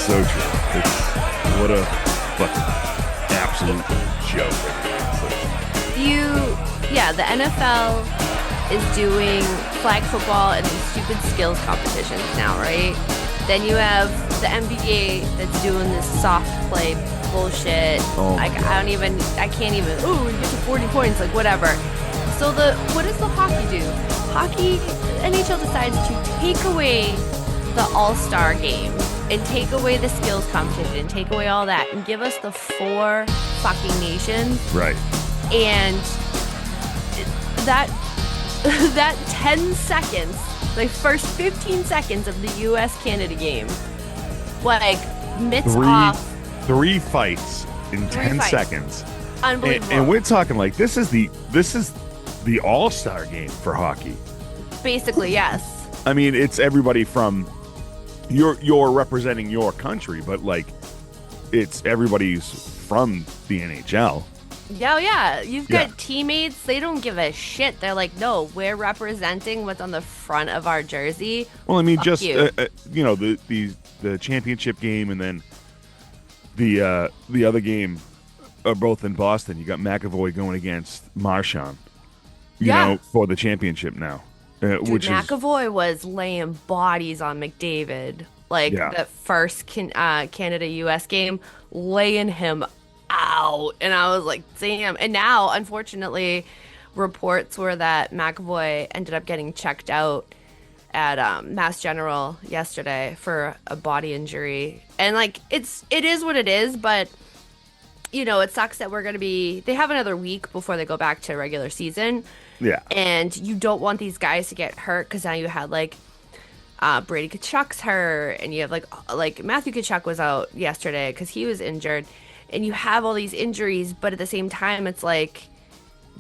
so true. It's what a fucking absolute joke. The NFL is doing flag football and these stupid skills competitions now, right? Then you have the NBA that's doing this soft play bullshit. Oh my Like God. I can't even. Oh, you get to 40 points, like whatever. So what does the hockey do? Hockey, NHL decides to take away the All-Star game and take away the skills competition and take away all that and give us the four fucking nations. Right. And that that 10 seconds, the first 15 seconds of the US-Canada game, like mitts off. Three fights in 10 fights. seconds. Unbelievable. And we're talking like this is the All-Star game for hockey. Basically, yes. I mean, it's everybody from you're representing your country, but like it's everybody's from the NHL. Yeah. You've got Yeah. teammates, they don't give a shit. They're like, no, we're representing what's on the front of our jersey. Well, I mean, Fuck just you. the championship game and then the other game are both in Boston. You got McAvoy going against Marchand, Yeah. for the championship now, Dude, which is McAvoy was laying bodies on McDavid. Like Yeah. the first Canada-US game, laying him out. And I was like, damn. And now, unfortunately, reports were that McAvoy ended up getting checked out at Mass General yesterday for a body injury. And like it is what it is, but it sucks that they have another week before they go back to regular season. yeah. And you don't want these guys to get hurt because now you had like Brady Kachuk's hurt, and you have like Matthew Kachuk was out yesterday because he was injured, and you have all these injuries, but at the same time, it's like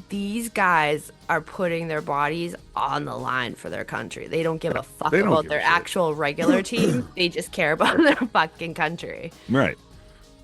these guys are putting their bodies on the line for their country. They don't give a fuck They don't about give their a shit. actual regular team. They just care about their fucking country. Right.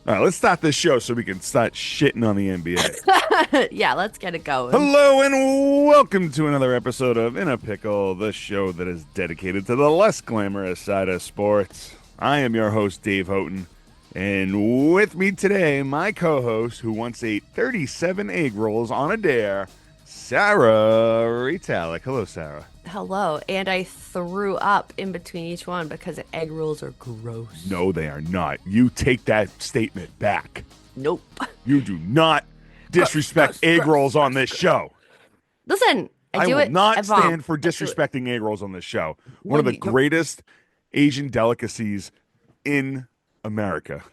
All right, let's start this show so we can start shitting on the NBA. Yeah, let's get it going. Hello and welcome to another episode of In a Pickle, the show that is dedicated to the less glamorous side of sports. I am your host, Dave Houghton, and with me today, my co-host, who once ate 37 egg rolls on a dare, Sarah Retallick. Hello, Sarah. Hello, and I threw up in between each one because egg rolls are gross. No, they are not. You take that statement back. Nope. You do not disrespect egg rolls on this show. Listen, I do will it. not at Vom. stand for I do it. disrespecting egg rolls on this show. One of the you- greatest Asian delicacies in America.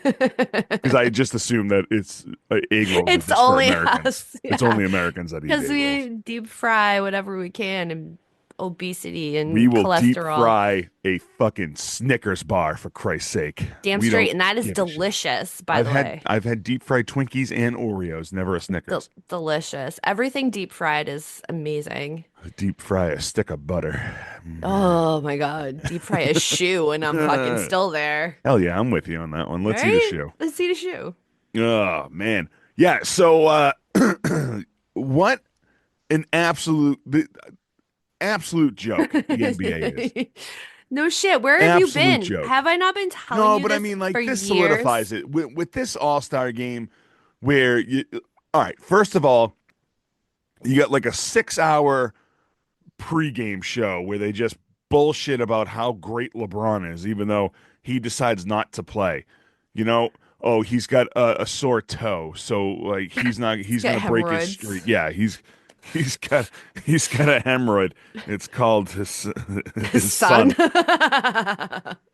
Because I just assume that it's egg rolls. are It's just only for Americans. us. It's yeah. only Americans that eat egg Because rolls. we deep fry whatever we can, and obesity and We will cholesterol. deep fry a fucking Snickers bar for Christ's sake. Damn We straight, don't and that is give a shit. delicious. By the way, I've had deep fried Twinkies and Oreos, never a Snickers. delicious. Everything deep fried is amazing. Deep fry a stick of butter. Oh my god, deep fry a shoe, and I'm fucking still there. Hell yeah, I'm with you on that one. Let's see Right? the shoe. Let's see the shoe. Oh man, yeah. So, what an absolute joke the NBA is. No shit. Where have you Absolute been? joke. Have I not been telling No, you but I this mean, like for this years? solidifies it with this All-Star game, where you. All right, first of all, you got like a 6-hour pregame show where they just bullshit about how great LeBron is, even though he decides not to play. Oh, he's got a sore toe, so like he's not. He's got gonna break his hemorrhoids. streak. Yeah, he's got a hemorrhoid. It's called his son.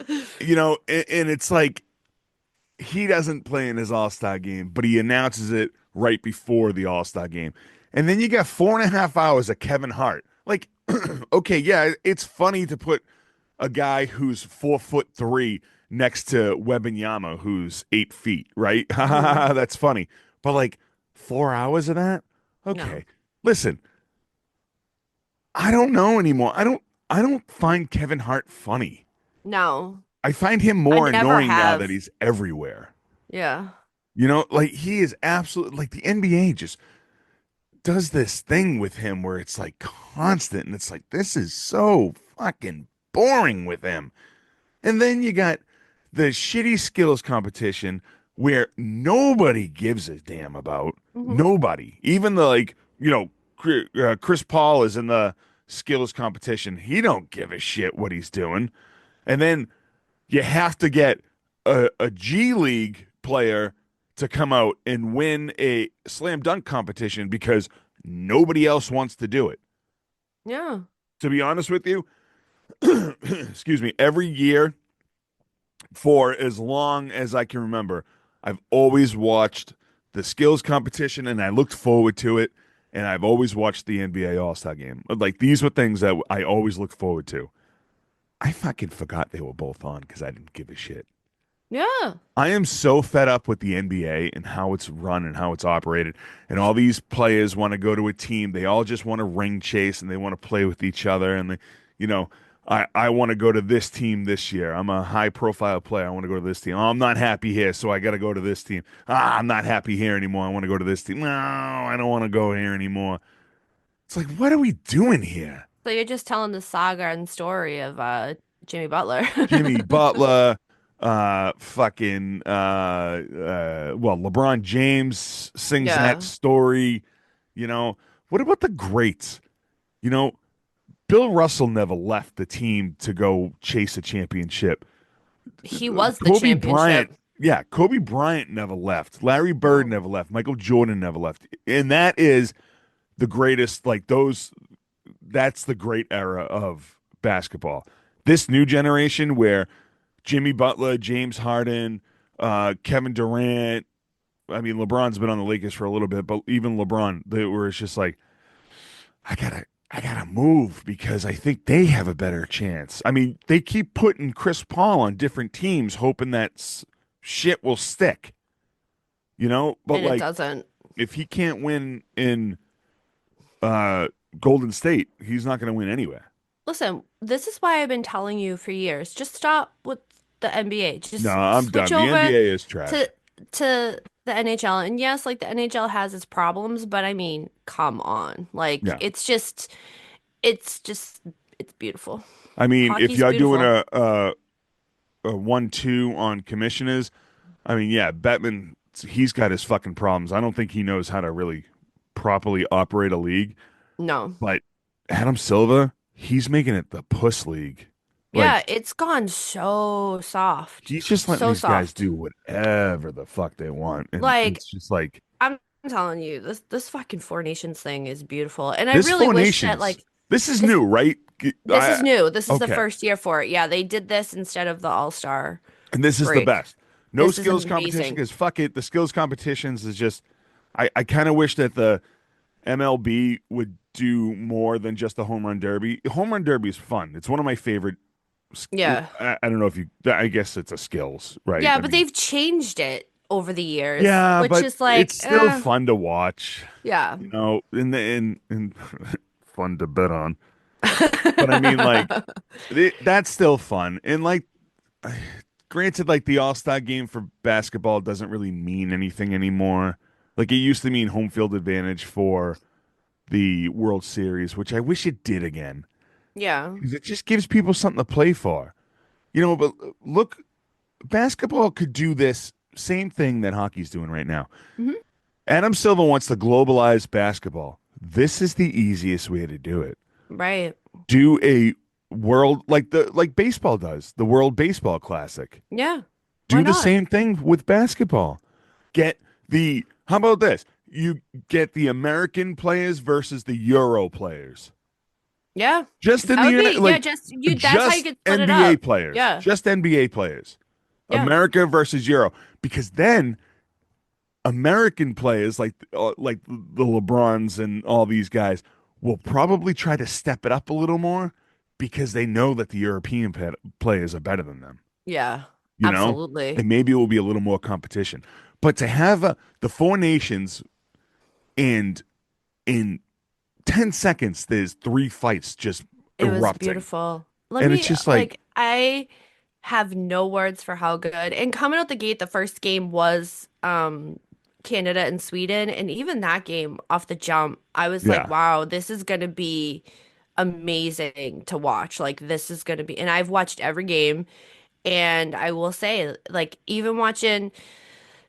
And it's like he doesn't play in his All-Star game, but he announces it right before the All-Star game. And then you got 4.5 hours of Kevin Hart. Like, okay, yeah, it's funny to put a guy who's 4'3" next to Wembanyama, who's 8 feet, right? That's funny. But like 4 hours of that? Okay. No. Listen, I don't know anymore. I don't find Kevin Hart funny. No. I find him more I never annoying now have. that he's everywhere. Yeah. Like he is absolutely like the NBA just does this thing with him where it's like constant, and it's like this is so fucking boring with him. And then you got the shitty skills competition where nobody gives a damn about. Hmm. Nobody. Even the like, Chris Paul is in the skills competition. He don't give a shit what he's doing. And then you have to get a G League player to come out and win a slam dunk competition because nobody else wants to do it. Yeah. To be honest with you, excuse me, every year for as long as I can remember, I've always watched the skills competition and I looked forward to it. And I've always watched the NBA All Star game. Like these were things that I always looked forward to. I fucking forgot they were both on because I didn't give a shit. Yeah. I am so fed up with the NBA and how it's run and how it's operated. And all these players want to go to a team. They all just want to ring chase and they want to play with each other. And, you know, I want to go to this team this year. I'm a high profile player. I want to go to this team. Oh, I'm not happy here, so I got to go to this team. I'm not happy here anymore. I want to go to this team. No, I don't want to go here anymore. It's like, what are we doing here? So you're just telling the saga and story of Jimmy Butler. Jimmy Butler, fucking, well, LeBron James sings that Yeah. story. You know, what about the greats? You know, Bill Russell never left the team to go chase a championship. He was the Kobe Bryant, championship. yeah, Kobe Bryant never left. Larry Bird No. never left. Michael Jordan never left. And that is the greatest, like those, that's the great era of basketball. This new generation where Jimmy Butler, James Harden, Kevin Durant. I mean, LeBron's been on the Lakers for a little bit, but even LeBron, where it's just like, I gotta move because I think they have a better chance. I mean, they keep putting Chris Paul on different teams, hoping that shit will stick, But And it like, doesn't. if he can't win in uh, Golden State, he's not going to win anywhere. Listen, this is why I've been telling you for years. Just stop with the NBA. No, Just I'm switch done. The over NBA is to trash. the NHL. And yes, like the NHL has its problems, but I mean, come on. Like Yeah. it's just it's beautiful. I mean, if Hockey's y'all doing beautiful. a 1-2 on commissioners, I mean, yeah, Bettman, he's got his fucking problems. I don't think he knows how to really properly operate a league. No. But Adam Silva, he's making it the puss league. Like Yeah, it's gone so soft. he's just letting So these guys soft. do whatever the fuck they want, and Like it's just like I'm telling you, this fucking Four Nations thing is beautiful. And I this really Four wish that Nations. like This is this new, right? this is new. This is the Okay, first year for it. Yeah, they did this instead of the All-Star and this is the break. best. No This is skills competition amazing. because fuck it. The skills competitions is just. I kind of wish that the MLB would do more than just the home run derby. Home run derby is fun. It's one of my favorite. Yeah. I don't know if you. I guess it's a skills, right? Yeah, I but mean, they've changed it over the years, yeah, which but is it's like, still fun to watch. yeah. In fun to bet on. But I mean, like, that's still fun. And like, granted, like the All Star game for basketball doesn't really mean anything anymore. Like it used to mean home field advantage for the World Series, which I wish it did again. Yeah. 'Cause it just gives people something to play for. But look, basketball could do this same thing that hockey's doing right now. Hmm. Adam Silver wants to globalize basketball. This is the easiest way to do it. Right. Do a world like baseball does, the World Baseball Classic. Yeah. Why Do the not? same thing with basketball. Get the how about this? You get the American players versus the Euro players. Yeah. Just in That the would unit be, yeah, like just you, that's how you just could split it NBA up. players. Yeah. Just NBA players. Yeah. America versus Euro. Because then American players like the LeBrons and all these guys will probably try to step it up a little more because they know that the European players are better than them, Yeah. you know? Absolutely. And maybe it will be a little more competition. But to have the Four Nations and in 10 seconds there's three fights just It was erupting. beautiful. Let And it's me just like, like I have no words for how good. And coming out the gate, the first game was Canada and Sweden, and even that game off the jump, I was like, yeah. wow, this is gonna be amazing to watch. Like this is gonna be, and I've watched every game. And I will say, like, even watching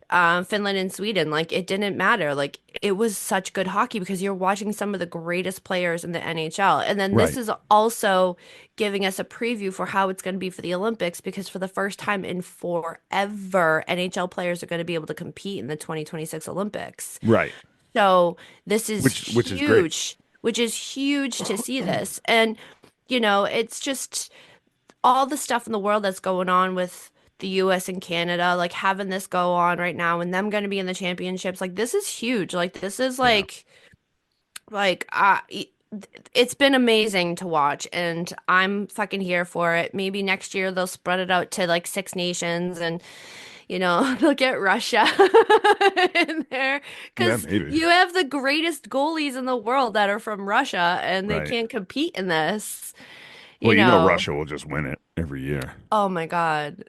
Finland and Sweden, like, it didn't matter. Like, it was such good hockey because you're watching some of the greatest players in the NHL. And then this Right. is also giving us a preview for how it's going to be for the Olympics because for the first time in forever, NHL players are going to be able to compete in the 2026 Olympics. Right. So this is Which is great. huge, which is huge to see this. And, it's just all the stuff in the world that's going on with the US and Canada, like having this go on right now and them going to be in the championships, like this is huge. Like this is Yeah. like it's been amazing to watch and I'm fucking here for it. Maybe next year they'll spread it out to like six nations and they'll get Russia in there Yeah, because maybe. you have the greatest goalies in the world that are from Russia and they Right. can't compete in this, Well, you know. Russia will just win it every year. Oh my God.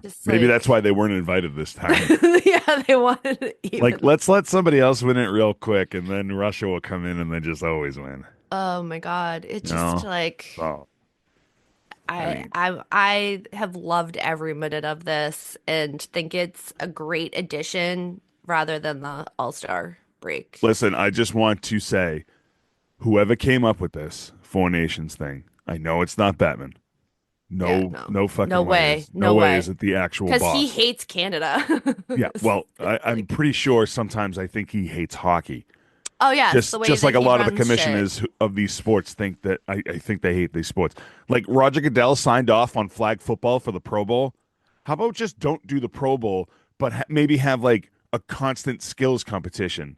Just Maybe that's like, why they weren't invited this time. yeah, they wanted it Like, even. let's let somebody else win it real quick, and then Russia will come in and then just always win. Oh my God. It's You just know? like So, I I mean, I I have loved every minute of this and think it's a great addition rather than the All-Star break. listen, I just want to say, whoever came up with this Four Nations thing, I know it's not Batman. Yeah, No, no. no No fucking way. ways. No No way is way. it the actual Because he boss. hates Canada. Yeah, well, It's I'm like, pretty sure sometimes I think he hates hockey. oh yes, the way Just like that a he lot of the runs shit. commissioners of these sports think that I think they hate these sports. Like Roger Goodell signed off on flag football for the Pro Bowl. How about just don't do the Pro Bowl, but maybe have like a constant skills competition?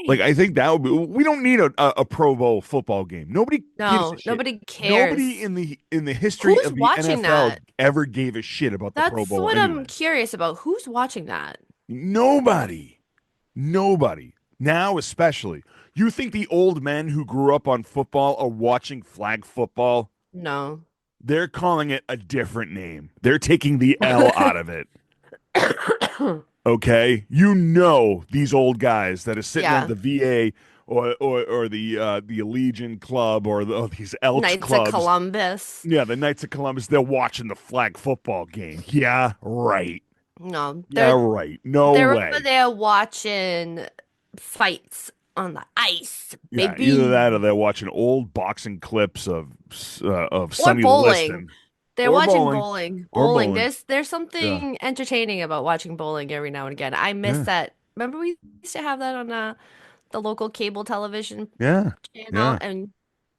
Like Right. I think that would be. We don't need a Pro Bowl football game. Nobody gives a No, shit. nobody Nobody cares. in the history Who's of the watching NFL that? ever gave a shit about the Pro That's Bowl what I'm anyway. curious about. Who's watching that? Nobody. Nobody. Now, especially. You think the old men who grew up on football are watching flag football? No. They're calling it a different name. They're taking the L out of it. Okay? These old guys that are sitting at Yeah. the VA or the Legion Club or these Elks Knights of clubs. Columbus. Yeah, the Knights of Columbus, they're watching the flag football game. Yeah, right. No, Yeah, right. No they're over way. there watching fights on the ice, Yeah, either that or baby. they're watching old boxing clips of Or Sonny bowling. Liston They're or watching bowling bowling. or Bowling. bowling. There's Yeah, something entertaining about watching bowling every now and again. I miss yeah, that. Remember we used to have that on the local cable television yeah, channel yeah. and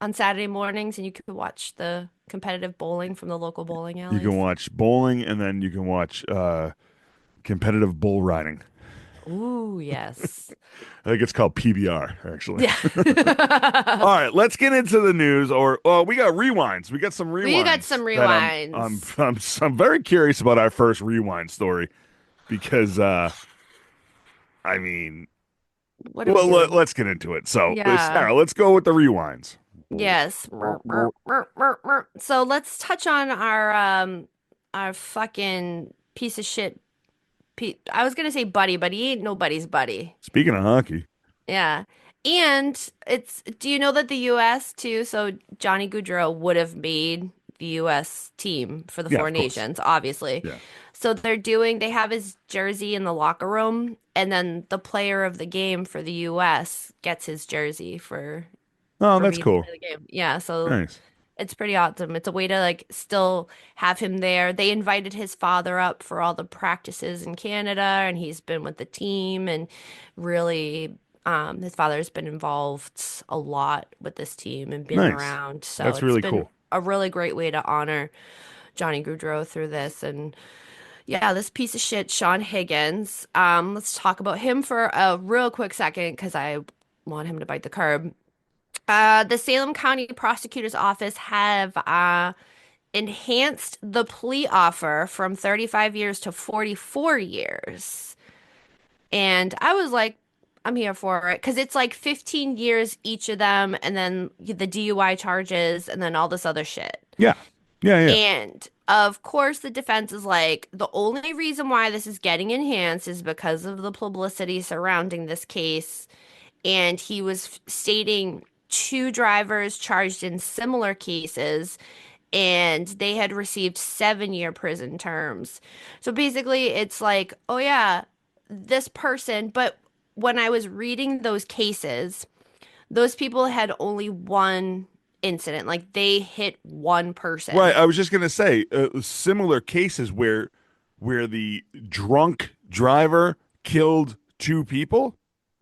on Saturday mornings and you could watch the competitive bowling from the local bowling You can alleys. watch bowling and then you can watch competitive bull riding. Ooh, yes. I think it's called PBR, actually. Yeah. All right, let's get into the news. Or we got rewinds. We got some We got some rewinds that rewinds. I'm very curious about our first rewind story because I mean, What are we well, doing? let's get into it. So, Yeah. Sarah, let's go with the rewinds. Yes. So let's touch on our fucking piece of shit. I was gonna say buddy, but he ain't nobody's buddy. Speaking of hockey, Yeah. And do you know that the US too, so Johnny Gaudreau would have made the US team for the yeah, Four of course. Nations, obviously. Yeah. So they have his jersey in the locker room, and then the player of the game for the US gets his jersey Oh, for that's being the cool. player of the game. Yeah, so Nice. it's pretty awesome. It's a way to like still have him there. They invited his father up for all the practices in Canada, and he's been with the team and really his father's been involved a lot with this team and been Nice. around. So That's it's really been cool. a really great way to honor Johnny Gaudreau through this. And yeah, this piece of shit, Sean Higgins. Let's talk about him for a real quick second because I want him to bite the curb. The Salem County Prosecutor's Office have enhanced the plea offer from 35 years to 44 years. And I was like, I'm here for it because it's like 15 years each of them, and then the DUI charges, and then all this other shit. Yeah. Yeah, yeah. And of course, the defense is like, the only reason why this is getting enhanced is because of the publicity surrounding this case. And he was stating two drivers charged in similar cases and they had received 7-year prison terms. So basically, it's like, oh yeah, this person, but when I was reading those cases, those people had only one incident. Like they hit one Right. person, I was just gonna say similar cases where the drunk driver killed two people.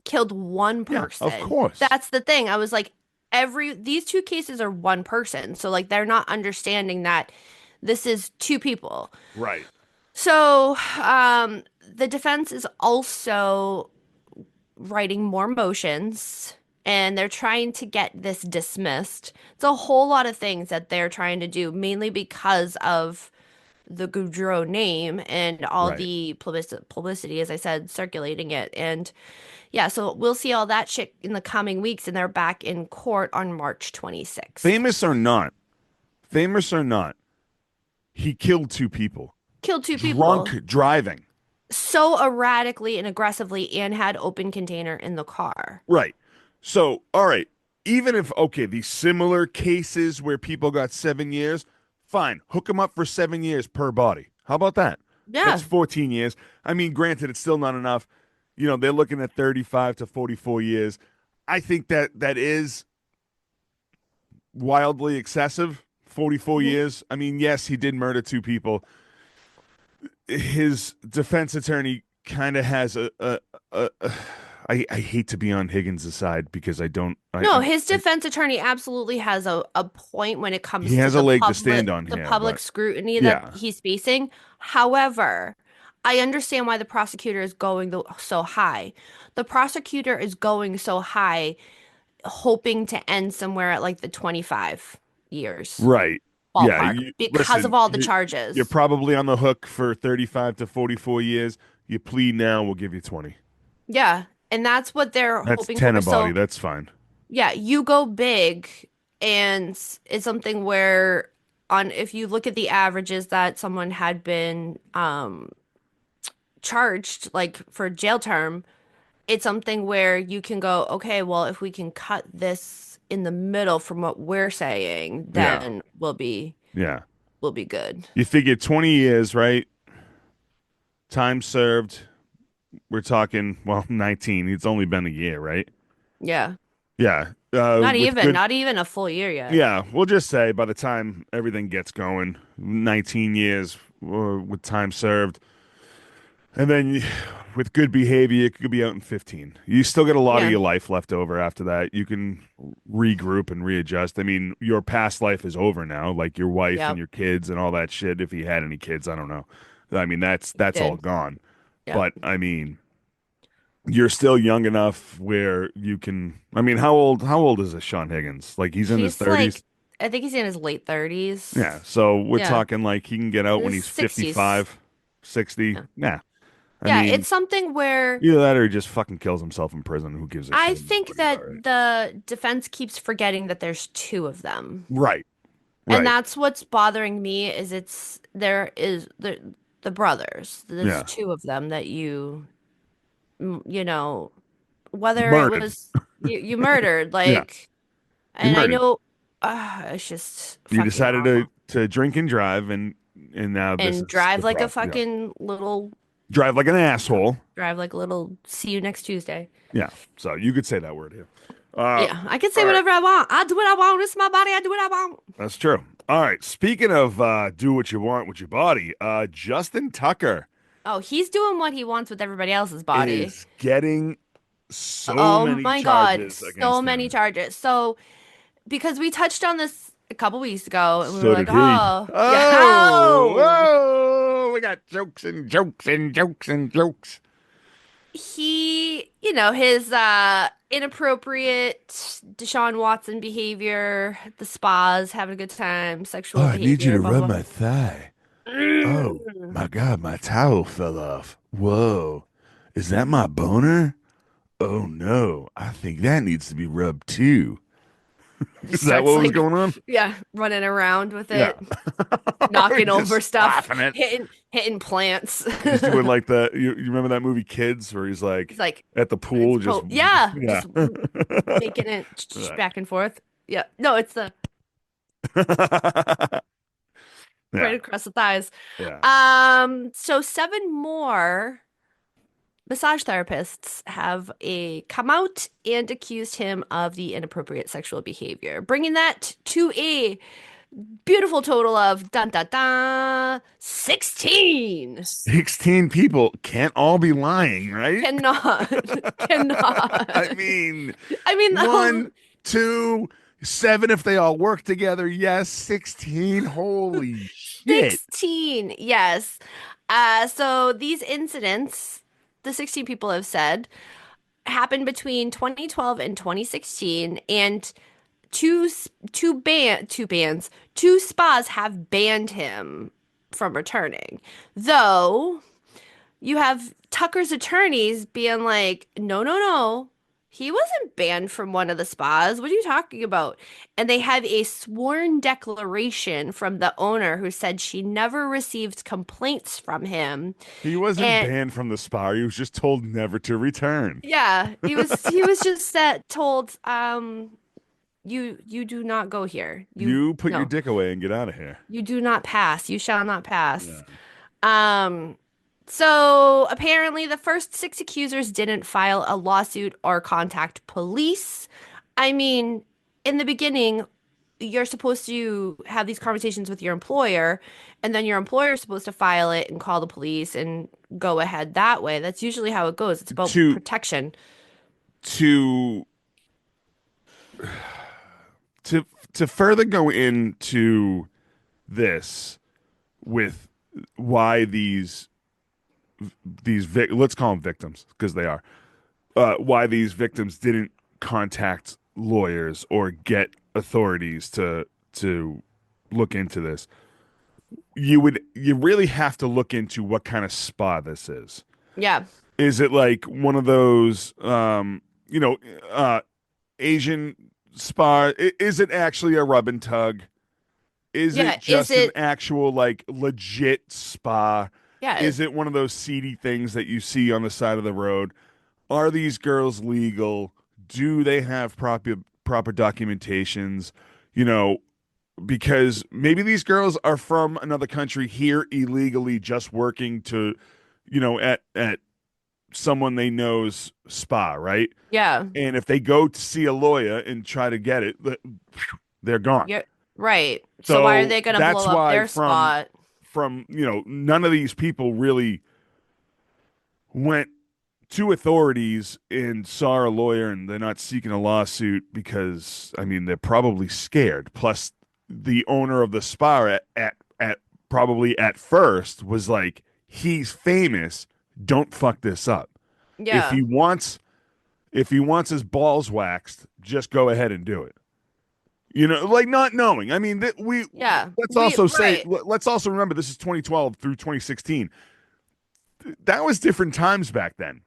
killed one Yeah, of person. course. That's the thing. I was like, these two cases are one person. So like they're not understanding that this is two people. Right. So the defense is also writing more motions and they're trying to get this dismissed. It's a whole lot of things that they're trying to do, mainly because of the Goudreau name and all Right. the publicity, as I said, circulating it. And yeah, so we'll see all that shit in the coming weeks, and they're back in court on March 26th. Famous or not, famous or not, he killed two people. Killed two people Drunk driving. so erratically and aggressively and had open container in the car. Right. So, all right. Even if, okay, these similar cases where people got 7 years, fine. Hook them up for 7 years per body. How about that? That's Yeah. 14 years. I mean, granted, it's still not enough. You know, they're looking at 35 to 44 years. I think that is wildly excessive. 44 Mhm. years. I mean, yes, he did murder two people. His defense attorney kind of has a I hate to be on Higgins' side because I don't No, his defense attorney absolutely has a point when it he comes to has a leg to stand on the here, public but scrutiny that yeah, he's facing. However, I understand why the prosecutor is going so high. The prosecutor is going so high, hoping to end somewhere at like the 25 years right. Yeah, ballpark because of listen, all the you're charges. probably on the hook for 35 to 44 years. You plead now, we'll give you 20. Yeah, and that's what they're That's hoping for. 10 a body. So, That's fine. yeah, you go big, and it's something where on if you look at the averages that someone had been charged like for jail term, it's something where you can go, okay, well, if we can cut this in the middle from what we're saying, Yeah. then Yeah. we'll be good. You figure 20 years, right? Time served. We're talking, well, 19. It's only been a year, right? Yeah. Yeah. With good, Not even a full year yet. yeah, we'll just say by the time everything gets going, 19 years with time served. And then with good behavior, it could be out in 15. You still get a lot of Yeah. your life left over after that. You can regroup and readjust. I mean, your past life is over now, like your wife and Yep. your kids and all that shit. If he had any kids, I don't know. I mean, that's all Did. gone. Yep. But I mean, you're still young enough where you can. I mean, how old is this Sean Higgins? Like he's in his He's 30s. like, I think he's in his late Yeah, 30s. so we're Yeah. talking like he can get out In when his he's 60s. 55, 60. Yeah. Yeah. I Yeah, mean, it's something where either that or he just fucking kills himself in prison. Who gives a I shit? think He's that all right. the defense keeps forgetting that there's two of them. Right, And right. that's what's bothering me is there is the brothers. There's Yeah. two of them that you know, whether it Murdered. was you murdered, Yeah. like, You and I murdered. know it's just You fucking decided to awful. drink and drive and now this And is the drive like a problem. Yeah. fucking little, Drive like an asshole. drive like a little, see you next Tuesday. Yeah. So you could say that word here. Yeah, I can say All right. whatever I want. I do what I want. It's my body. I do what I want. That's true. All right. Speaking of do what you want with your body, Justin Tucker Oh, he's doing what he wants with everybody else's body. is getting so Oh many my God, charges so against many him. charges. So, because we touched on this a couple weeks ago and we were So like, did he. oh, yeah, Oh, oh, whoa. We got jokes and jokes and jokes and jokes. his inappropriate Deshaun Watson behavior, the spas, having a good time, Oh, sexual I need you behavior, to blah, rub blah, my thigh. Oh, blah. my God, my towel fell off. Whoa. Is that my boner? Oh, no. I think that needs to be rubbed too. Is Just that starts what was like, going on? yeah, running around with Yeah. it, knocking over Just stuff, slapping it. hitting plants. He's doing like you remember that movie Kids where he's He's like like, at the pool just yeah, yeah. just making it Right. back and forth. Yeah, no, it's the right Yeah. across the thighs. Yeah. So seven more massage therapists have come out and accused him of the inappropriate sexual behavior, bringing that to a beautiful total of dun dun dun 16. 16 people can't all be lying, right? Cannot, I cannot. mean, I mean, one, two, seven if they all work together. Yes, 16. Holy shit. 16. Yes. So these incidents, the 16 people have said, happened between 2012 and 2016, and two spas have banned him from returning. Though you have Tucker's attorneys being like, no, no, no. He wasn't banned from one of the spas. What are you talking about? And they have a sworn declaration from the owner who said she never received complaints from him. He wasn't And banned from the spa. He was just told never to return. yeah, he was just told, you do not go here. You You put your no, dick away and get out of here. you do not pass. You shall not pass. Yeah. Um, so apparently the first six accusers didn't file a lawsuit or contact police. I mean, in the beginning, you're supposed to have these conversations with your employer, and then your employer is supposed to file it and call the police and go ahead that way. That's usually how it goes. It's about To protection. to to to further go into this with why let's call them victims because they are why these victims didn't contact lawyers or get authorities to look into this. You really have to look into what kind of spa this is. Yeah. Is it like one of those you know Asian spa? Is it actually a rub and tug? Is Yeah. it just an actual like legit spa? Yeah. Is it one of those seedy things that you see on the side of the road? Are these girls legal? Do they have proper documentations? You know, because maybe these girls are from another country here illegally, just working to, at someone they know's spa, right? Yeah. And if they go to see a lawyer and try to get it, they're gone. Yeah. Right. So why are So they going to that's blow up why their spot? from none of these people really went to authorities and saw a lawyer, and they're not seeking a lawsuit because I mean they're probably scared. Plus, the owner of the spa at probably at first was like, he's famous, don't fuck this up. If Yeah. he wants if he wants his balls waxed, just go ahead and do it. Like not knowing. I mean, that we Yeah. let's We also say right. let's also remember this is 2012 through 2016. That was different times back then.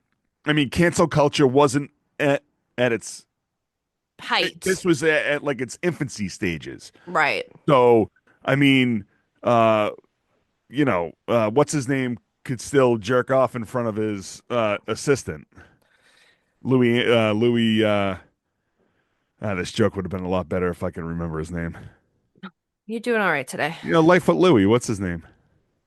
I mean, cancel culture wasn't at its Height. this was at like its infancy stages. Right. So, I mean, uh, what's his name could still jerk off in front of his assistant. Louis this joke would have been a lot better if I could remember his name. You're doing all right today. Lightfoot Louis, what's his name?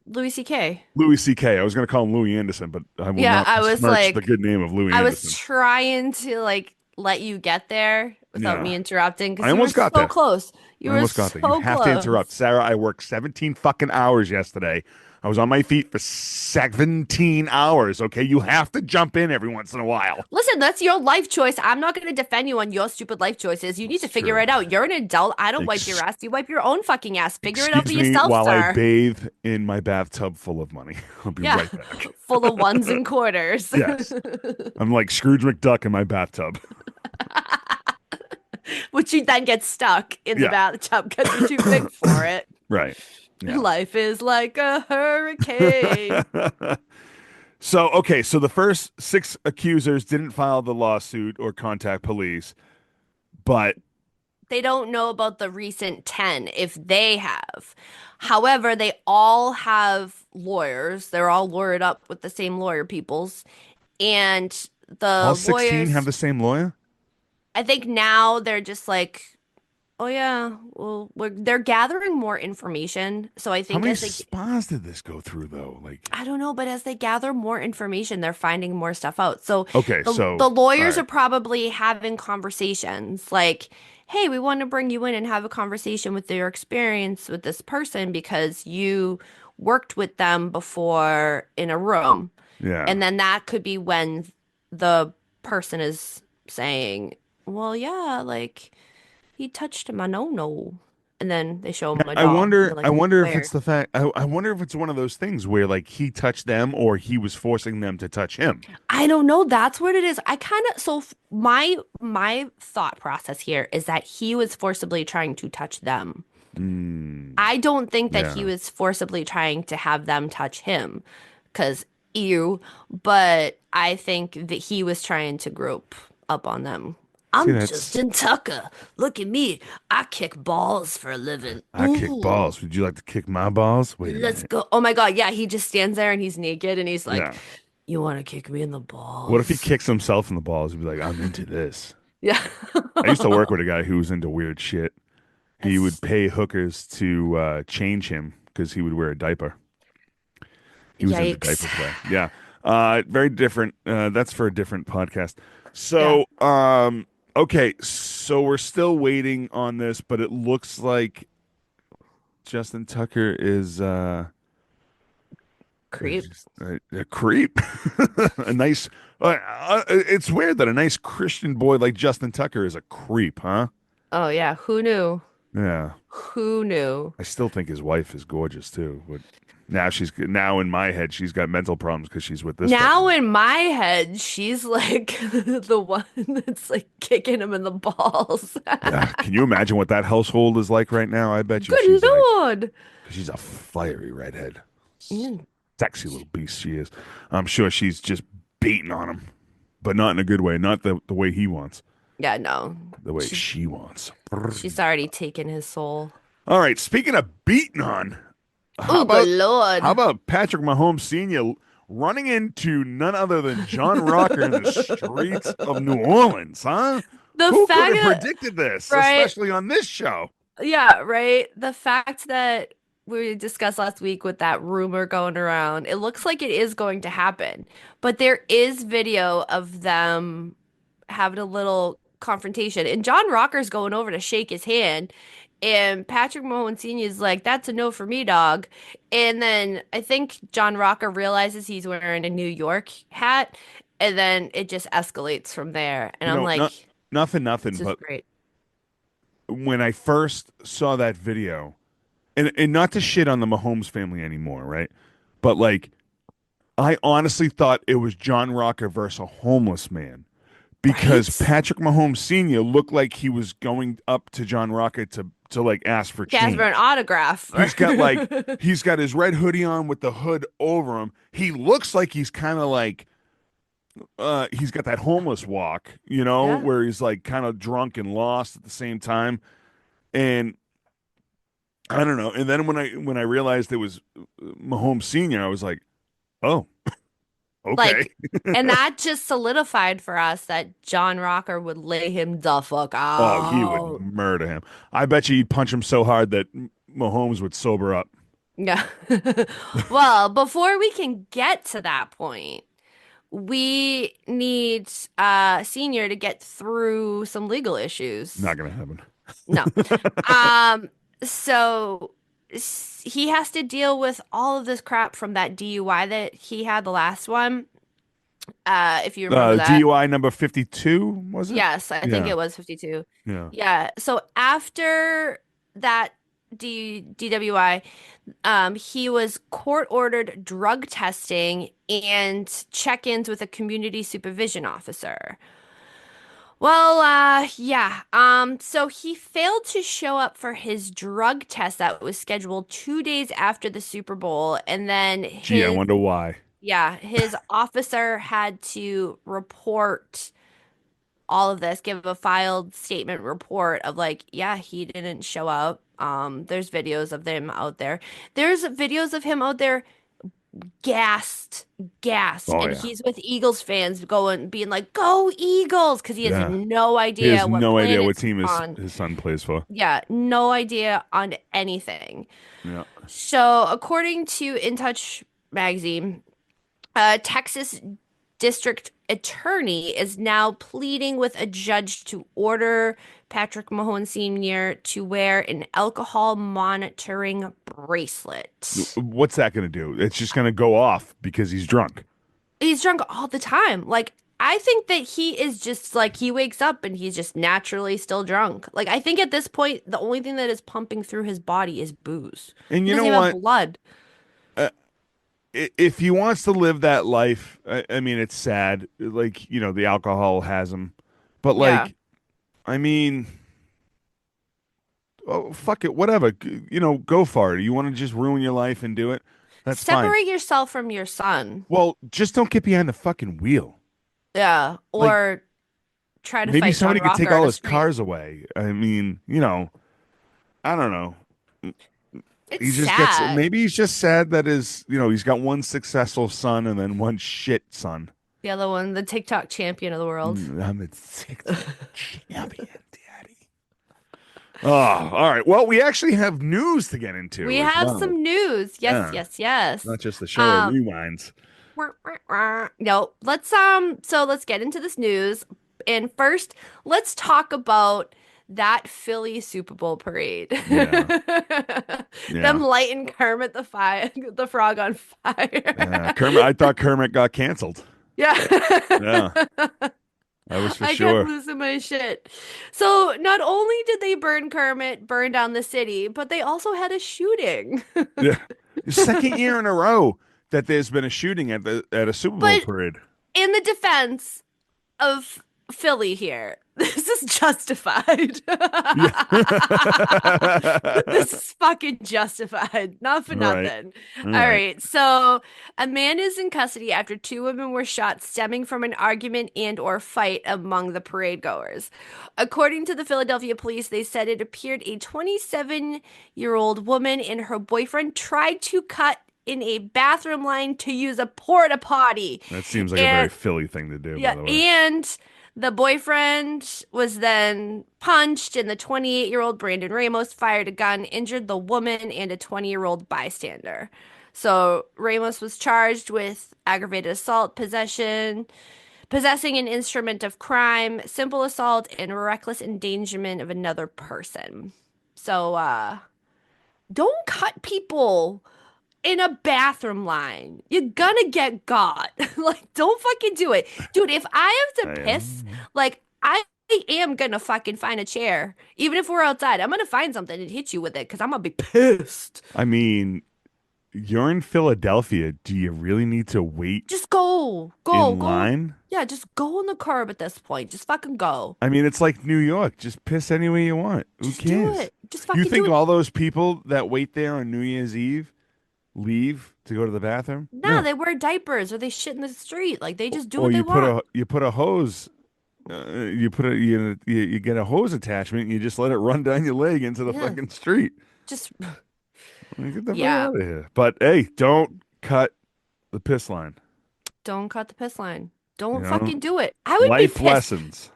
Louis C.K. Louis C.K. I was going to call him Louis Anderson, but I will Yeah, not besmirch the good name of Louis I was Anderson. trying to like let you get there without Yeah. me interrupting I because you were almost got so there. close. I You were almost got there. You so have to interrupt. close. Sarah, I worked 17 fucking hours yesterday. I was on my feet for 17 hours, okay? You have to jump in every once in a while. Listen, that's your life choice. I'm not going to defend you on your stupid life choices. You need That's to figure true. it out. You're an adult. I don't wipe your Ex- ass. You wipe your own fucking ass. Figure it out for Excuse me yourself, while I sir. bathe in my bathtub full of money. I'll be Yeah, right back. full of ones and quarters. Yes. I'm like Scrooge McDuck in my bathtub. Which you then get stuck in the Yeah. bathtub because you're too big for it. Right. Yeah. Life is like a hurricane. So the first six accusers didn't file the lawsuit or contact police, but They don't know about the recent 10 if they have. However, they all have lawyers. They're all lawyered up with the same lawyer peoples. And all the 16 have lawyers, the same lawyer? I think now they're just like Oh yeah. Well, they're gathering more information. So I How think many as they, spas did this go through though? Like, I don't know, but as they gather more information, they're finding more stuff out. So okay, the so all lawyers right, are probably having conversations like, "Hey, we want to bring you in and have a conversation with your experience with this person because you worked with them before in a room." yeah. And then that could be when the person is saying, "Well, yeah, like he touched my no-no." And then they show him a I dog, and wonder. they're like, I wonder if it's "Where?" the fact. I wonder if it's one of those things where like he touched them or he was forcing them to touch him. I don't know. That's what it is. I kind of my thought process here is that he was forcibly trying to touch them. Mm, I don't think that he yeah. was forcibly trying to have them touch him, because ew. But I think that he was trying to grope up on them. See, I'm that's Justin Tucker. Look at me. I kick balls for a living. I kick Ooh, balls. Would you like to kick my balls? Wait a let's minute. go. Oh my God. Yeah, he just stands there and he's naked and he's like, Yeah. "You want to kick me in the What if he balls?" kicks himself in the balls? He'd be like, I'm into this. Yeah. I used to work with a guy who was into weird shit. He would That's pay hookers to change him because he would wear a diaper. He was into yikes. diaper play. Yeah. Very different. That's for a different podcast. Yeah. So, okay. So we're still waiting on this, but it looks like Justin Tucker is Creep. just a creep. A nice. It's weird that a nice Christian boy like Justin Tucker is a creep, huh? Oh yeah. Who knew? Yeah. Who knew? I still think his wife is gorgeous too, but now in my head she's got mental problems because she's with this Now fucking. in my head, she's like the one that's like kicking him in the balls. Yeah, can you imagine what that household is like right now? I bet you Good she's like, Lord. because she's a fiery redhead, Mm, sexy little beast she is. I'm sure she's just beating on him, but not in a good way, not the way he wants, yeah, no. the way She's she wants. she's already taken his soul. All right, speaking of beating on, how Oh, good about how Lord. about Patrick Mahomes Sr. running into none other than John Rocker in the streets of New Orleans, huh? The Who could fact have that, predicted this, right? especially on this show? Yeah, right. The fact that we discussed last week with that rumor going around, it looks like it is going to happen. But there is video of them having a little confrontation. And John Rocker's going over to shake his hand. And Patrick Mahomes Sr. is like, "That's a no for me, dog." And then I think John Rocker realizes he's wearing a New York hat. And then it just escalates from there. And You I'm know, like, nothing, this is but great. when I first saw that video, and not to shit on the Mahomes family anymore, right? But like, I honestly thought it was John Rocker versus a homeless man because Right? Patrick Mahomes Sr. looked like he was going up to John Rocker to like ask for Gasper an change. autograph. He's got his red hoodie on with the hood over him. He looks like he's kind of like he's got that homeless walk, Yeah. where he's like kind of drunk and lost at the same time. And I don't know. And then when I realized it was Mahomes Sr., I was like, "Oh, okay." Like, and that just solidified for us that John Rocker would lay him the fuck Oh, he would out. murder him. I bet you he'd punch him so hard that Mahomes would sober up. Yeah. Well, before we can get to that point, we need Senior to get through some legal issues. Not gonna happen. No. Um, so he has to deal with all of this crap from that DUI that he had the last one. If you remember that. DUI number 52, was it? Yes, I think Yeah. it was 52. Yeah. Yeah. So after that DWI, he was court-ordered drug testing and check-ins with a community supervision officer. Well, yeah. So he failed to show up for his drug test that was scheduled 2 days after the Super Bowl, and then Gee, I wonder why. his officer had to report all of this, give a filed statement report of like, yeah, he didn't show up. There's videos of them out there. There's videos of him out there gassed, gassed. Oh And yeah, he's with Eagles fans going, being like, go Eagles, because he has yeah. no He has idea what no idea what planet's team on. his son plays for. Yeah, no idea on anything. Yeah. So, according to In Touch magazine, Texas district attorney is now pleading with a judge to order Patrick Mahone Sr. to wear an alcohol monitoring bracelet. What's that going to do? It's just going to go off because he's drunk. He's drunk all the time. Like, I think that he is just like, he wakes up and he's just naturally still drunk. Like, I think at this point, the only thing that is pumping through his body is booze. And He you doesn't know even have what? blood. Uh, if he wants to live that life, I mean, it's sad. Like, the alcohol has him. But, Yeah. like, I mean, oh, fuck it, whatever. Go for it. You want to just ruin your life and do it? That's fine. Separate yourself from your son. Well, just don't get behind the fucking wheel. Yeah. Like, Or try to maybe fight John somebody could take Rocker in all a his street. cars away. I mean, I don't know. It's He just gets, sad. maybe he's just sad that he's got one successful son and then one shit son. The other one, the TikTok champion of the world. I'm a TikTok champion, daddy. Oh, all right. Well, we actually have news to get We into as have well. some news. Yes, Yeah, yes, yes. not just the show of Um, rewinds. no, so let's get into this news. And first, let's talk about that Philly Super Bowl parade. Yeah, Them yeah, lighting Kermit the fire, the frog on yeah. fire. Kermit, I thought Kermit got canceled. Yeah, Yeah. that was for I kept sure. losing my shit. So not only did they burn Kermit, burn down the city, but they also had a shooting. Yeah, second year in a row that there's been a shooting at a Super Bowl But parade. in the defense of Philly here, this is justified. Yeah. This is fucking justified. Not for Right. nothing. All All right. right. So a man is in custody after two women were shot stemming from an argument and or fight among the parade goers. According to the Philadelphia police, they said it appeared a 27-year-old woman and her boyfriend tried to cut in a bathroom line to use a porta potty. That seems like a very And Philly thing to do, by yeah, the way. and the boyfriend was then punched, and the 28-year-old Brandon Ramos fired a gun, injured the woman and a 20-year-old bystander. So Ramos was charged with aggravated assault, possessing an instrument of crime, simple assault, and reckless endangerment of another person. So don't cut people in a bathroom line. You're gonna get got. Like, don't fucking do it. Dude, if I have I to piss, am. like, I am gonna fucking find a chair. Even if we're outside, I'm gonna find something and hit you with it because I'm gonna be pissed. I mean, you're in Philadelphia. Do you really need to wait Just go. Go. in Go. line? Yeah, just go on the curb at this point. Just fucking go. I mean, it's like New York. Just piss any way you want. Who Just do cares? it. Just You fucking do think it. all those people that wait there on New Year's Eve leave to go to the bathroom? No, No. they wear diapers or they shit in the street. Like, they just do Or what they want. you put a hose. You put a you get a hose attachment and you just let it run down your leg into the Yeah. fucking street. Just, Like, get the fuck yeah. out of here. But hey, don't cut the piss line. Don't cut the piss line. You Don't know, fucking do it. I would be life pissed. lessons.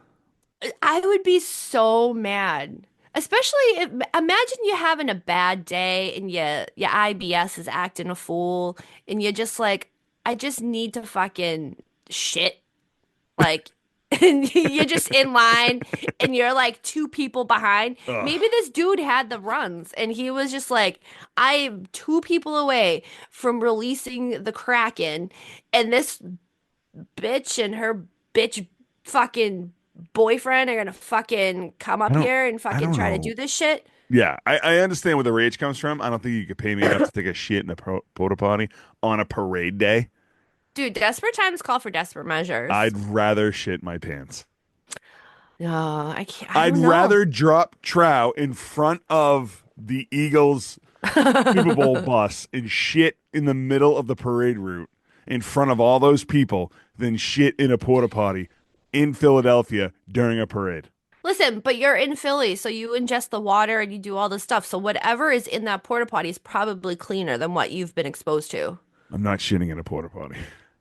I would be so mad. Especially if imagine you having a bad day and your IBS is acting a fool and you're just like, I just need to fucking shit. Like and you're just in line and you're like two people behind. Ugh. Maybe this dude had the runs and he was just like, I'm two people away from releasing the Kraken and this bitch and her bitch fucking boyfriend are gonna fucking come I up don't here and I fucking don't try to know. do this shit. Yeah, I understand where the rage comes from. I don't think you could pay me enough to take a shit in a porta potty on a parade day. Dude, desperate times call for desperate measures. I'd rather shit my pants. No, I can't. I I'd don't know. rather drop trow in front of the Eagles Super Bowl bus and shit in the middle of the parade route in front of all those people than shit in a porta potty in Philadelphia during a parade. Listen, but you're in Philly, so you ingest the water and you do all this stuff. So whatever is in that porta potty is probably cleaner than what you've been exposed to. I'm not shitting in a porta potty.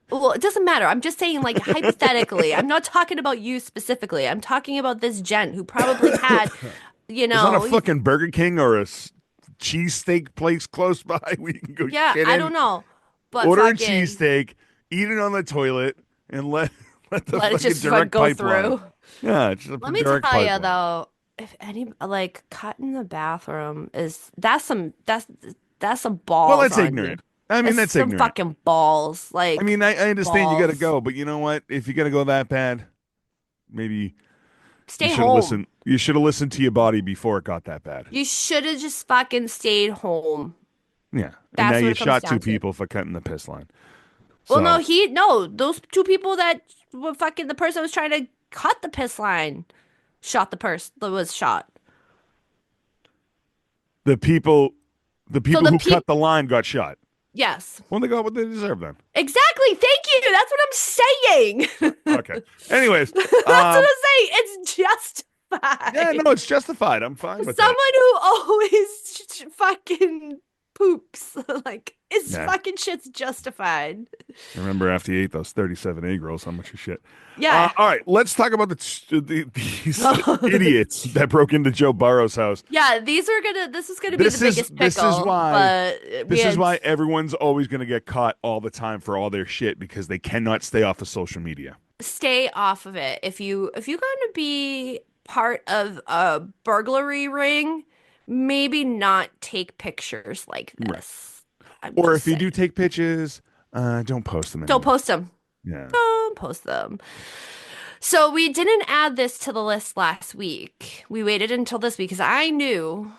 Well, it doesn't matter. I'm just saying, like, hypothetically. I'm not talking about you specifically. I'm talking about this gent who probably had, you There's not a know, fucking Burger King or a cheesesteak place close by where you can go yeah, shit I in. don't know, but Order a fucking cheesesteak, eat it on the toilet, and let let the let it fucking just fucking direct go pipeline. through. Yeah, it's just a Let me direct tell you pipeline. though, if any like cut in the bathroom is that's some Well, balls that's on you. ignorant. I mean, It's that's some ignorant. fucking balls, I mean, like I understand you got to balls. go, but you know what? If you got to go that bad, maybe you Stay should have home. listened. You should have listened to your body before it got that bad. You should have just fucking stayed home. Yeah, and now That's what you it comes shot two down to. people for cutting the piss line. Well, no, So those two people that were fucking the person that was trying to cut the piss line shot the person that was shot. the people, the So people the who peep, cut the line got shot. yes, Well, they got what they deserve then. exactly. Thank you. That's what I'm saying. So okay. Anyways, That's what um, I'm saying. It's yeah, justified. no, it's justified. I'm fine with that. Someone who always fucking poops, like, his Yeah. fucking shit's justified. I remember after you ate those 37 egg rolls, how much of shit. Yeah. All right, let's talk about these idiots that broke into Joe Burrow's house. Yeah, this is gonna be the biggest This is pickle, why but we had everyone's always going to get caught all the time for all their shit because they cannot stay off of social media. stay off of it. If you're going to be part of a burglary ring, maybe not take pictures like Right. this. I'm Or just if you saying. do take pictures, don't post them Don't anymore. post them. Yeah. Don't post them. So we didn't add this to the list last week. We waited until this week because I knew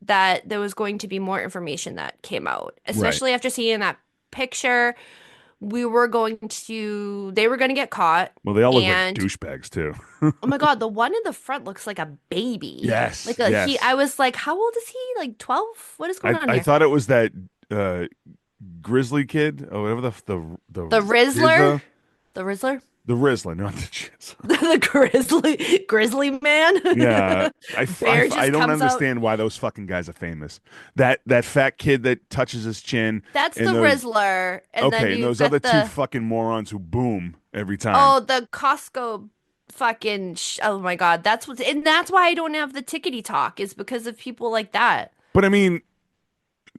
that there was going to be more information that came out, Right. especially after seeing that picture. They were going to get caught. Well, they all look like And douchebags too. oh my God, the one in the front looks like a baby. Yes. I Yes. was like, how old is he? Like 12? What is going on I here? thought it was that uh Grizzly kid or whatever The the Rizzler? The Rizzler? the Rizzler, not the Jizz. The Grizzly man? Yeah, Bear I just don't comes out. understand why those fucking guys are famous. That fat kid that touches his chin, That's the and those Rizzler. And then okay, and you've those other got two fucking morons who boom every time. oh, the Costco oh my God. And that's why I don't have the tickety talk is because of people like that. But I mean,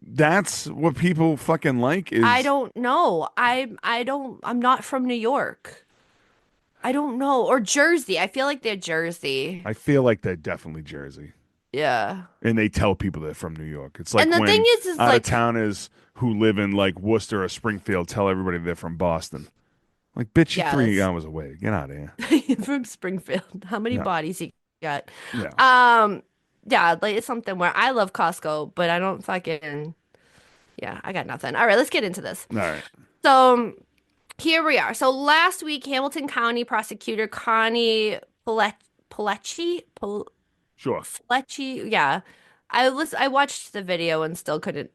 that's what people fucking like I is. don't know. I'm not from New York. I don't know. Or Jersey. I feel like they're Jersey. I feel like they're definitely Jersey, Yeah. and they tell people they're from New York. It's And like the thing when is out of like towners who live in like Worcester or Springfield tell everybody they're from Boston. Like, bitch, you're yeah, 3 hours away. Get out of here. from Springfield. How many Yeah, bodies you got? yeah. Um, yeah, like it's something where I love Costco, but I don't fucking yeah, I got nothing. All right, let's get into this. All right, So here we are. So last week, Hamilton County Prosecutor Connie Pilecki, sure. Fletchy, yeah. I watched the video and still couldn't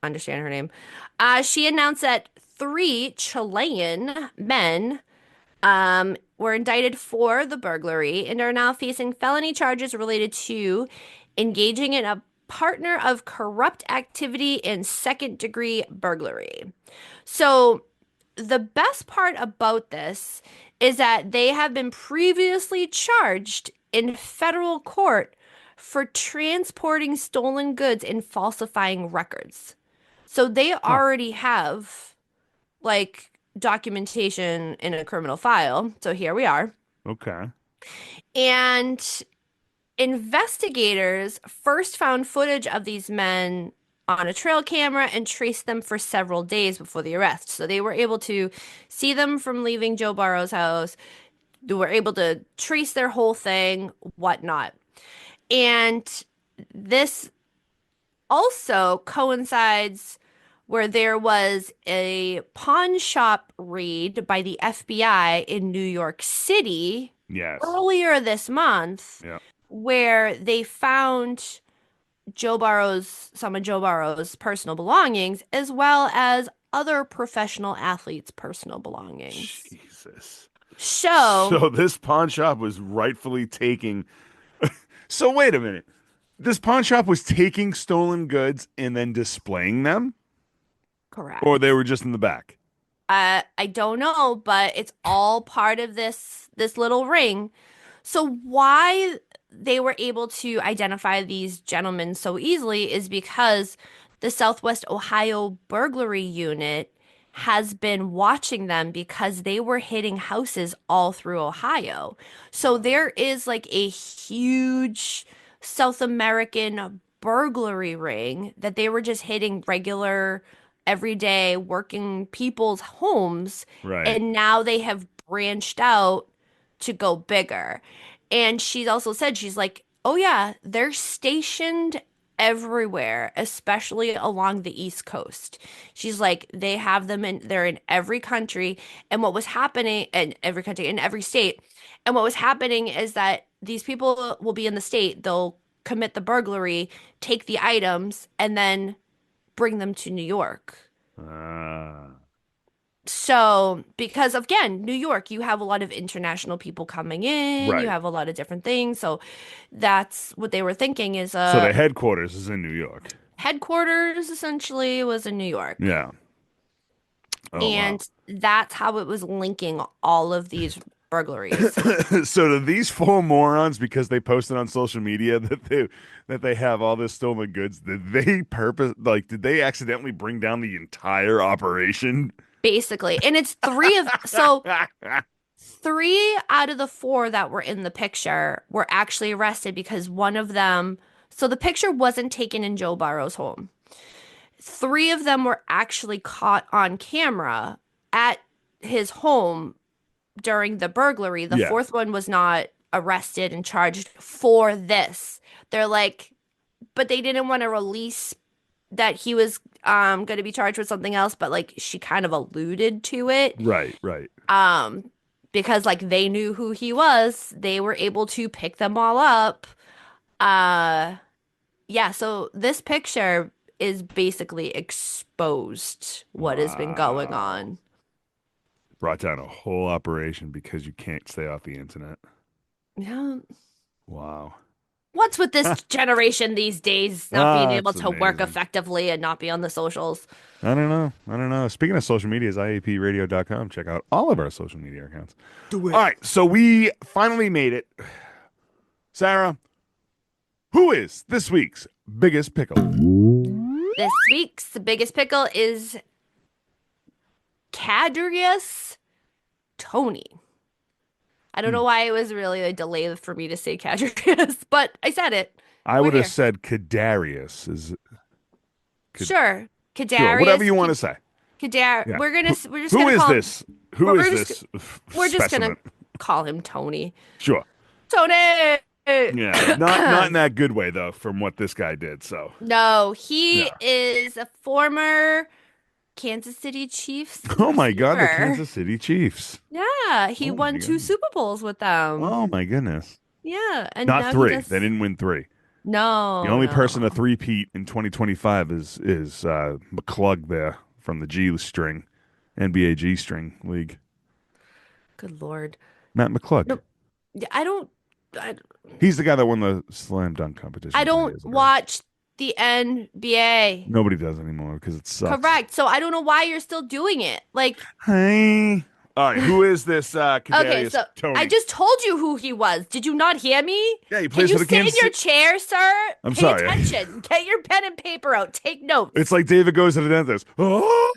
understand her name. She announced that three Chilean men were indicted for the burglary and are now facing felony charges related to engaging in a partner of corrupt activity and second degree burglary. So the best part about this is that they have been previously charged in federal court for transporting stolen goods and falsifying records. So they Huh. already have like documentation in a criminal file. So here we are. Okay. And investigators first found footage of these men on a trail camera and traced them for several days before the arrest. So they were able to see them from leaving Joe Barrow's house. They were able to trace their whole thing, whatnot. And this also coincides where there was a pawn shop raid by the FBI in New York City Yes. earlier this month, Yeah. where they found some of Joe Barrow's personal belongings, as well as other professional athletes' personal belongings. Jesus. So, So this pawn shop was rightfully taking. So wait a minute. This pawn shop was taking stolen goods and then displaying them? or they Correct. were just in the back. I don't know, but it's all part of this little ring. So why they were able to identify these gentlemen so easily is because the Southwest Ohio burglary unit has been watching them because they were hitting houses all through Ohio. So there is like a huge South American burglary ring that they were just hitting regular, everyday working people's homes, Right. and now they have branched out to go bigger. And she also said, she's like, oh yeah, they're stationed everywhere, especially along the East Coast. She's like, they have them in, they're in every country. And what was happening in every country, in every state. And what was happening is that these people will be in the state, they'll commit the burglary, take the items, and then bring them to New York. Uh, So, because again, New York, you have a lot of international people coming in, you right. have a lot of different things. So, that's what they were thinking is So the headquarters is in New York. headquarters essentially was in New York. Yeah. Oh wow. And that's how it was linking all of these burglaries. So do these four morons, because they posted on social media that they have all this stolen goods, did they purpose like did they accidentally bring down the entire operation? Basically. And it's three out of the four that were in the picture were actually arrested because one of them, so the picture wasn't taken in Joe Burrow's home. Three of them were actually caught on camera at his home during the burglary. The Yeah. fourth one was not arrested and charged for this. They're like, but they didn't want to release that he was going to be charged with something else, but like she kind of alluded to it. Right, right. Um, because like they knew who he was, they were able to pick them all up. Uh, yeah, so this picture is basically exposed what has been going Wow. on. Brought down a whole operation because you can't stay off the internet. Yeah. Wow. What's with this generation these days not being Ah, able it's to work amazing. effectively and not be on the socials? I don't know. I don't know. Speaking of social media, is iapradio.com. Check out all of our social media accounts. Do All it. right, so we finally made it. Sarah, who is this week's biggest pickle? This week's biggest pickle is Cadrius Tony. I don't Hmm. know why it was really a delay for me to say Cadrius, but I said it. I We're would have here. said Kadarius. Is could Sure. sure, whatever Kadarius, you want to say. Yeah. we're just Who gonna is call him this? Who we're is just this we're just gonna specimen? call him Tony. Sure. Tony. Yeah, not in that good way though, from what this guy did. So, No, he yeah. is a former Kansas City Chiefs Oh my God, the receiver. Kansas City Chiefs. Yeah, he Oh my won two God. Super Bowls with them. Oh my goodness. Yeah, and Not now he three. They does. didn't win three. The No, only person to no. three-peat in 2025 is McClug there from the G string, NBA G string league. Good Lord. Matt McClug. No, yeah, I, He's the guy that won the slam dunk competition I a couple don't years ago. watch the NBA. Nobody does anymore because it sucks. Correct. So I don't know why you're still doing it. Like, Hey. All right, who is this okay, Kadarius so I Tony? just told you who he was. Did you not hear me? Yeah, he Can plays you for the sit in Kansas your City. chair, sir? I'm Pay sorry. attention. Get your pen and paper out. Take It's notes. like David goes to the dentist. Oh!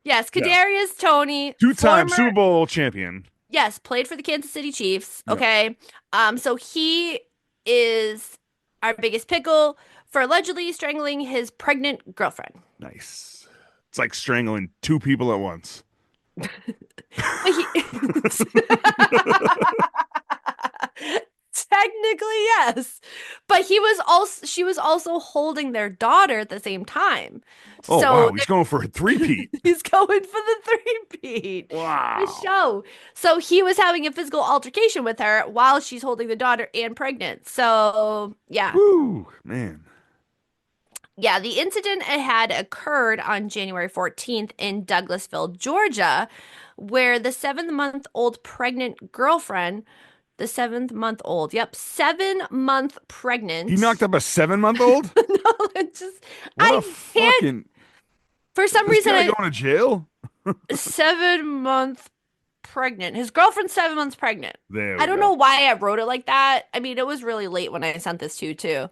Yes, Yeah. Kadarius Tony, Two-time former, Super Bowl champion. yes, played for the Kansas City Chiefs. Yeah. Okay. So he is our biggest pickle for allegedly strangling his pregnant girlfriend. Nice. It's like strangling two people at once. But he technically yes. But she was also holding their daughter at the same time. Oh So wow, he's going for a three-peat. he's going for the three-peat for Wow. show. So he was having a physical altercation with her while she's holding the daughter and pregnant. So yeah. Woo, man. Yeah, the incident had occurred on January 14th in Douglasville, Georgia, where the 7-month-old pregnant girlfriend The 7-month-old. Yep, 7-month He pregnant. knocked up a 7-month-old? No, it just What a I can't. fucking... For some This reason, guy I going to jail? 7-month pregnant. His girlfriend's 7 months pregnant. There I we don't know go. why I wrote it like that. I mean, it was really late when I sent this to you too.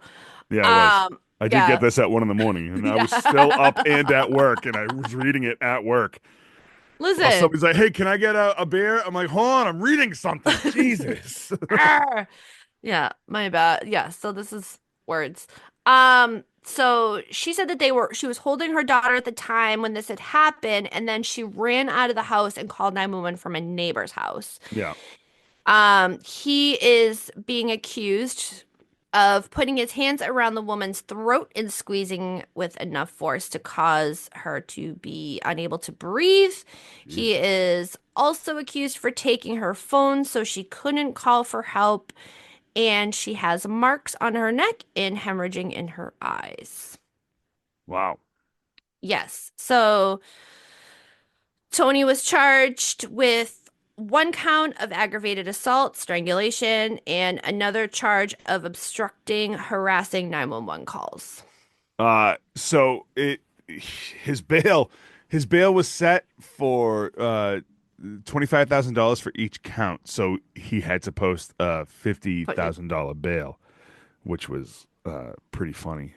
Yeah, it was. I did get Yeah, this at 1 in the morning, and I was still up yeah. and at work, and I was reading it at work. While Listen. somebody's like, "Hey, can I get a beer?" I'm like, "Hold on, I'm reading something." Jesus. Arr. Yeah, my bad. Yeah, so this is words. So she said that she was holding her daughter at the time when this had happened, and then she ran out of the house and called 911 from a neighbor's house. Yeah. He is being accused of putting his hands around the woman's throat and squeezing with enough force to cause her to be unable to breathe. He Jesus. is also accused for taking her phone so she couldn't call for help, and she has marks on her neck and hemorrhaging in her eyes. Wow. Yes. So Tony was charged with one count of aggravated assault, strangulation, and another charge of obstructing, harassing 911 calls. So his bail was set for $25,000 for each count. So he had to post a But $50,000 bail, which was pretty funny.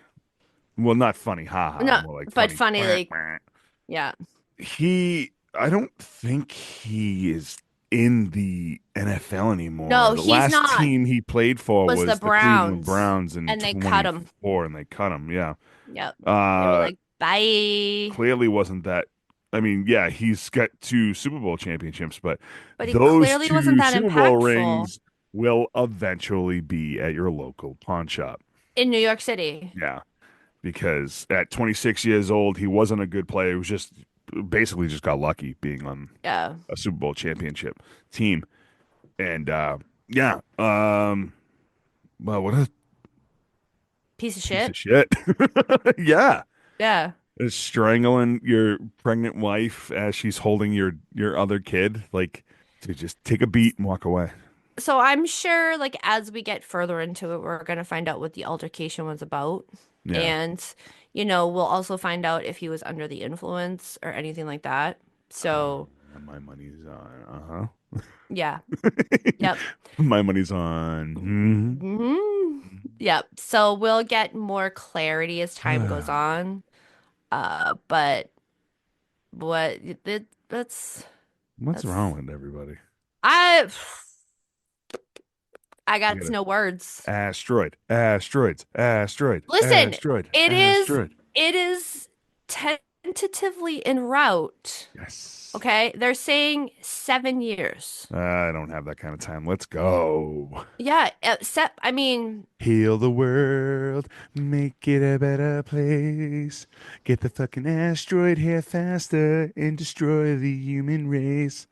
Well, not funny, haha, no, more like but funny. funny, like, yeah. I don't think he is in the NFL anymore. No, The he's last not. team he played for Was the was the Cleveland Browns, Browns in and they cut him. 24, and they cut him. Yeah. Yep. They were Uh, like, bye. Clearly wasn't that. I mean, yeah, he's got two Super Bowl championships, but But he those clearly wasn't two that Super Bowl impactful rings will eventually be at your local pawn shop. in New York City. Yeah, because at 26 years old, he wasn't a good player. He was just basically just got lucky being on Yeah. a Super Bowl championship team. And yeah, well, what a Piece of piece of shit. shit. Yeah. Yeah. Is strangling your pregnant wife as she's holding your other kid, like to just take a beat and walk away. So I'm sure, like, as we get further into it, we're gonna find out what the altercation was about. Yeah. And, we'll also find out if he was under the influence or anything like that. So, And my money's on. yeah. Uh-huh. Yep. My money's on. Yep. So we'll get more clarity as time goes Mhm. on. But what What's that's wrong with everybody? I I You got gotta no words. asteroid, asteroids, asteroid, Listen, asteroid, it is asteroid. it is tentatively en route. Yes. Okay, they're saying 7 years. I don't have that kind of time. Let's go. Yeah, I mean, Heal the world, make it a better place. Get the fucking asteroid here faster and destroy the human race.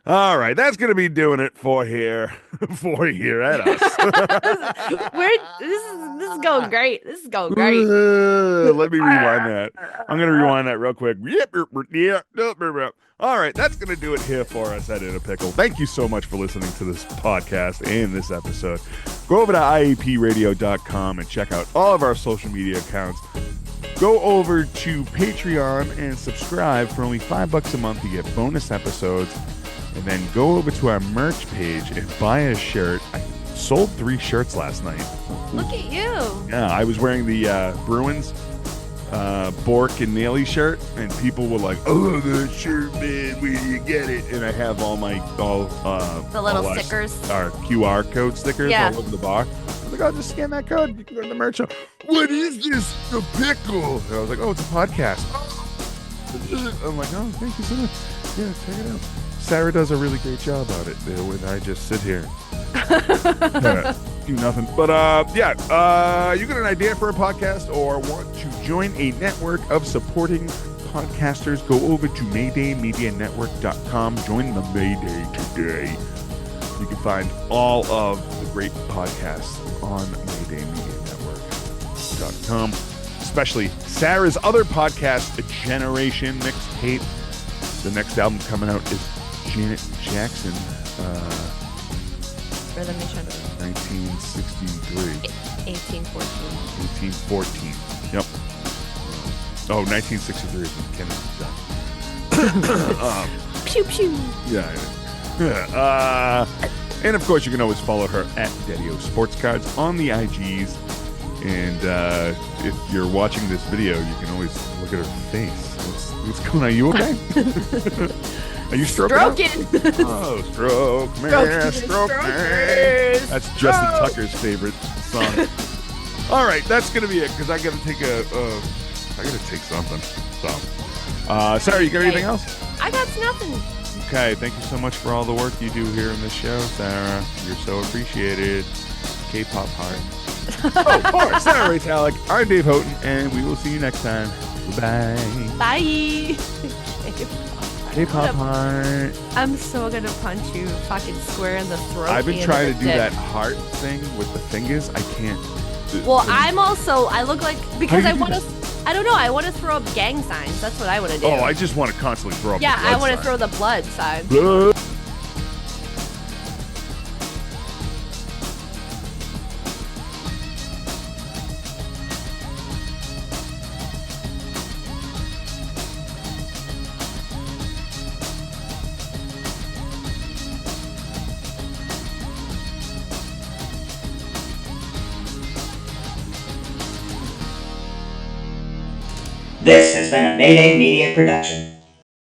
All right, that's gonna be doing it for here, for here at us. we're this is going great. This is going great. Let me rewind that. I'm gonna rewind that real quick. All right, that's gonna do it here for us at In a Pickle. Thank you so much for listening to this podcast and this episode. Go over to iepradio.com and check out all of our social media accounts. Go over to Patreon and subscribe for only $5 a month. You get bonus episodes. And then go over to our merch page and buy a shirt. I sold 3 shirts last night. Look at you. Yeah, I was wearing the Bruins Bork and Naily shirt, and people were like, "Oh, the shirt, man, where do you get it?" And I have all The little stickers. our QR code stickers Yeah. all over the bar. I was like, "Oh, just scan that code. You can go to the merch shop." What is this? The pickle? And I was like, "Oh, it's a podcast." I'm like, "Oh, thank you so much. Yeah, check it out." Sarah does a really great job on it when I just sit here and do nothing. But you got an idea for a podcast or want to join a network of supporting podcasters, go over to MaydayMediaNetwork.com. Join the Mayday today. You can find all of the great podcasts on MaydayMediaNetwork.com, especially Sarah's other podcast, Generation Mixtape. The next album coming out is Janet Jackson. than they should have. 1963. 1814. 1814. Yep. Oh, 1963 is when Kennedy died. Pew pew. Yeah. And of course, you can always follow her at Daddy-O Sports Cards on the IGs. And if you're watching this video, you can always look at her face. What's going on? Are you okay? Are you stroking? Stroking. Oh, stroke me, stroke me. That's Justin Tucker's favorite song. All right, that's gonna be it because I gotta take something. So, Sarah, you got anything else? I got nothing. Okay, thank you so much for all the work you do here in this show, Sarah. You're so appreciated. K-pop heart. Oh, of course, Sarah Ray-Talick. I'm Dave Houghton, and we will see you next time. Bye. Bye. K-pop heart. I'm so gonna punch you fucking square in the throat. I've been trying to do dick. that heart thing with the fingers. I can't. Well, I look like, because How I do you want do to, I don't know, I want to throw up gang signs. That's what I want to do. Oh, I just want to constantly throw up. Yeah, the I blood want to sign. throw the blood sign. Blood. This has been a Mayday Media production.